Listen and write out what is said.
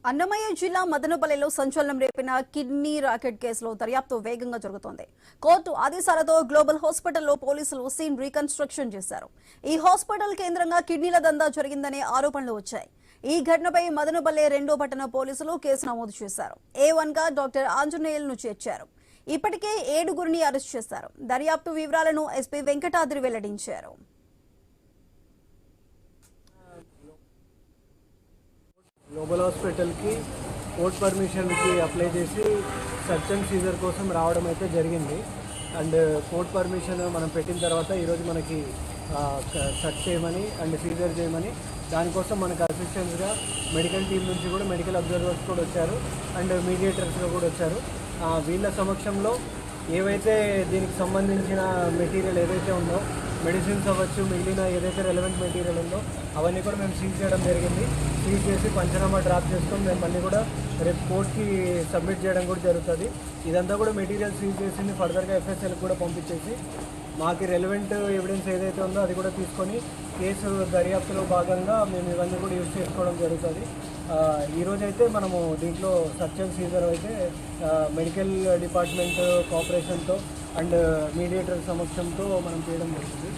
అన్నమయ్య జిల్లా మదనపల్లెలో సంచలనం రేపిన kidney racket కేసులో దర్యాప్తు వేగంగా జరుగుతోంది. కోర్టు ఆదేశాలతో గ్లోబల్ హాస్పిటల్లో పోలీసులు సీన్ రీకన్స్ట్రక్షన్ చేశారు. ఈ హాస్పిటల్ కేంద్రంగా కిడ్నీల దందా జరిగిందనే ఆరోపణలు వచ్చాయి. ఈ ఘటనపై మదనపల్లె 2వ పట్టణ పోలీసులు కేసు నమోదు చేశారు. A1 గా డాక్టర్ ఆంజనేయులను చేర్చారు. ఇప్పటికే 7గురిని అరెస్ట్ చేశారు. దర్యాప్తు వివరాలను ఎస్పీ వెంకటాద్రి వెల్లడించారు. గ్లోబల్ హాస్పిటల్కి కోర్ట్ పర్మిషన్కి అప్లై చేసి సర్చ్ అండ్ సీజర్ కోసం రావడం అయితే జరిగింది. అండ్ కోర్ట్ పర్మిషన్ మనం పెట్టిన తర్వాత ఈరోజు మనకి సర్చ్ చేయమని అండ్ సీజర్ చేయమని దానికోసం మనకు అసిస్టెంట్స్గా మెడికల్ టీం నుంచి కూడా మెడికల్ అబ్జర్వర్స్ కూడా వచ్చారు అండ్ మీడియేటర్స్గా కూడా వచ్చారు. వీళ్ళ సమక్షంలో ఏవైతే దీనికి సంబంధించిన మెటీరియల్ ఏదైతే ఉందో మెడిసిన్స్ అవ్వచ్చు, మిగిలిన ఏదైతే రెలవెంట్ మెటీరియల్ ఉందో అవన్నీ కూడా మేము సీజ్ చేయడం జరిగింది. సీజ్ చేసి పంచనామా డ్రాప్ చేసుకొని మేము అన్నీ కూడా రేపు కోర్ట్కి సబ్మిట్ చేయడం కూడా జరుగుతుంది. ఇదంతా కూడా మెటీరియల్ సీజ్ చేసింది ఫర్దర్గా FSLకి కూడా పంపించేసి మాకు రెలవెంట్ ఎవిడెన్స్ ఏదైతే ఉందో అది కూడా తీసుకొని కేసు దర్యాప్తులో భాగంగా మేము ఇవన్నీ కూడా యూజ్ చేసుకోవడం జరుగుతుంది. ఈరోజైతే మనము దీంట్లో సర్చ్ అండ్ సీజర్ అయితే మెడికల్ డిపార్ట్మెంట్ కోఆపరేషన్తో అండ్ మీడియేటర్ సమక్షంతో మనం చేయడం జరుగుతుంది.